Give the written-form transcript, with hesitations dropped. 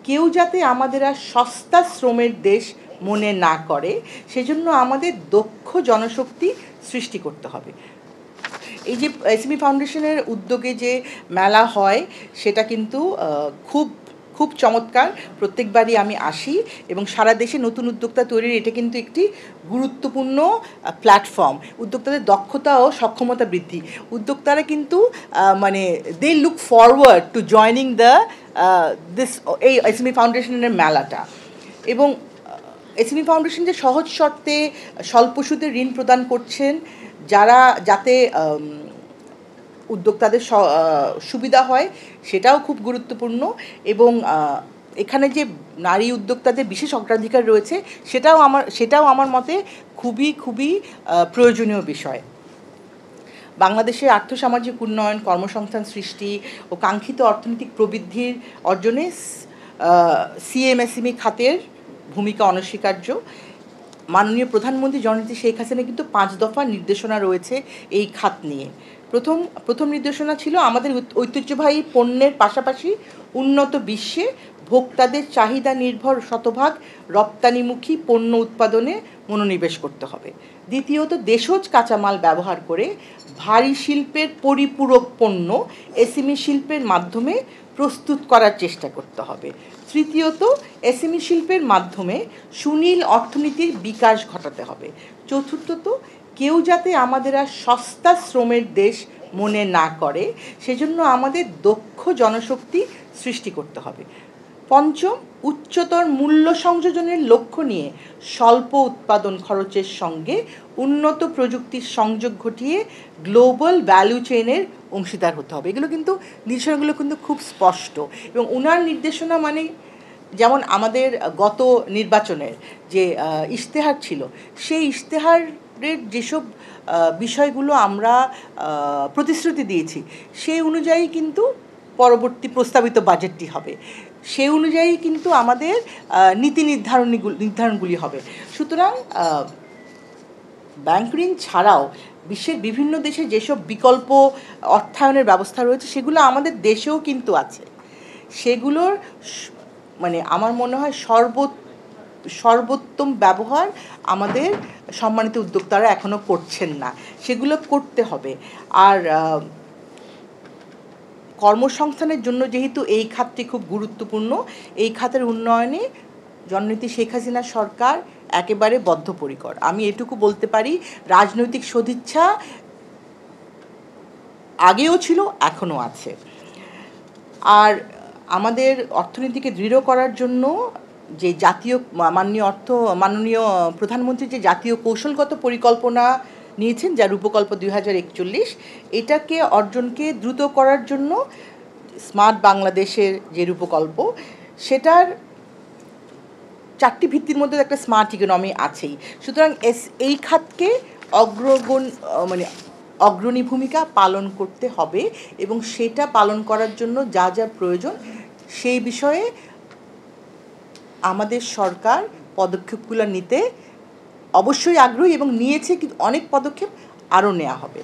কেউ যাতে আমাদের আর সস্তা শ্রমের দেশ মনে না করে, সেজন্য আমাদের দক্ষ জনশক্তি সৃষ্টি করতে হবে। এই যে এসএমই ফাউন্ডেশনের উদ্যোগে যে মেলা হয়, সেটা কিন্তু খুব খুব চমৎকার। প্রত্যেকবারই আমি আসি এবং সারা দেশে নতুন উদ্যোক্তা তৈরির এটা কিন্তু একটি গুরুত্বপূর্ণ প্ল্যাটফর্ম। উদ্যোক্তাদের দক্ষতা ও সক্ষমতা বৃদ্ধি, উদ্যোক্তারা কিন্তু মানে they look forward to joining the এই এসএমই ফাউন্ডেশনের মেলাটা। এবং এসএমই ফাউন্ডেশন যে সহজ শর্তে স্বল্প সুদে ঋণ প্রদান করছেন, যাতে উদ্যোক্তাদের সুবিধা হয়, সেটাও খুব গুরুত্বপূর্ণ। এবং এখানে যে নারী উদ্যোক্তাদের বিশেষ অগ্রাধিকার রয়েছে, সেটাও আমার মতে খুবই খুবই প্রয়োজনীয় বিষয়। বাংলাদেশের আর্থসামাজিক উন্নয়ন, কর্মসংস্থান সৃষ্টি ও কাঙ্ক্ষিত অর্থনৈতিক প্রবৃদ্ধির অর্জনে সিএমএসএমই খাতের ভূমিকা অনস্বীকার্য। মাননীয় প্রধানমন্ত্রী জননেত্রী শেখ হাসিনা কিন্তু 5 দফা নির্দেশনা রয়েছে এই খাত নিয়ে। প্রথম নির্দেশনা ছিল আমাদের ঐতিহ্যবাহী পণ্যের পাশাপাশি উন্নত বিশ্বে ভোক্তাদের চাহিদা নির্ভর শতভাগ রপ্তানিমুখী পণ্য উৎপাদনে মনোনিবেশ করতে হবে। দ্বিতীয়ত, দেশজ কাঁচামাল ব্যবহার করে ভারী শিল্পের পরিপূরক পণ্য এসএমই শিল্পের মাধ্যমে প্রস্তুত করার চেষ্টা করতে হবে। তৃতীয়ত, এসএমই শিল্পের মাধ্যমে সুনীল অর্থনীতির বিকাশ ঘটাতে হবে। চতুর্থত, কেউ যাতে আমাদের আর সস্তা শ্রমের দেশ মনে না করে, সেজন্য আমাদের দক্ষ জনশক্তি সৃষ্টি করতে হবে। পঞ্চম, উচ্চতর মূল্য সংযোজনের লক্ষ্য নিয়ে স্বল্প উৎপাদন খরচের সঙ্গে উন্নত প্রযুক্তির সংযোগ ঘটিয়ে গ্লোবাল ভ্যালু চেইনের অংশীদার হতে হবে। এগুলো কিন্তু নির্দেশনাগুলো কিন্তু খুব স্পষ্ট। এবং ওনার নির্দেশনা মানে যেমন আমাদের গত নির্বাচনের যে ইশতেহার ছিল, সেই ইশতেহারের যেসব বিষয়গুলো আমরা প্রতিশ্রুতি দিয়েছি, সেই অনুযায়ী কিন্তু পরবর্তী প্রস্তাবিত বাজেটটি হবে। সেই অনুযায়ী কিন্তু আমাদের নীতি নির্ধারণগুলি হবে। সুতরাং ব্যাংক ঋণ ছাড়াও বিশ্বের বিভিন্ন দেশে যেসব বিকল্প অর্থায়নের ব্যবস্থা রয়েছে, সেগুলো আমাদের দেশেও কিন্তু আছে। সেগুলোর মানে আমার মনে হয় সর্বোত্তম ব্যবহার আমাদের সম্মানিত উদ্যোক্তারা এখনও করছেন না, সেগুলো করতে হবে। আর কর্মসংস্থানের জন্য যেহেতু এই খাতটি খুব গুরুত্বপূর্ণ, এই খাতের উন্নয়নে জননেত্রী শেখ হাসিনা সরকার একেবারে বদ্ধপরিকর। আমি এটুকু বলতে পারি, রাজনৈতিক সদিচ্ছা আগেও ছিল, এখনও আছে। আর আমাদের অর্থনীতিকে দৃঢ় করার জন্য যে মাননীয় প্রধানমন্ত্রী যে জাতীয় কৌশলগত পরিকল্পনা নিয়েছেন, যা রূপকল্প 2041, এটাকে অর্জনকে দ্রুত করার জন্য স্মার্ট বাংলাদেশের যে রূপকল্প, সেটার 4টি ভিত্তির মধ্যে একটা স্মার্ট ইকোনমি আছেই। সুতরাং এই খাতকে অগ্রণী ভূমিকা পালন করতে হবে এবং সেটা পালন করার জন্য যা যা প্রয়োজন, সেই বিষয়ে আমাদের সরকার পদক্ষেপগুলো নিতে অবশ্যই আগ্রহী এবং নিয়েছে, কিন্তু অনেক পদক্ষেপ আরও নেওয়া হবে।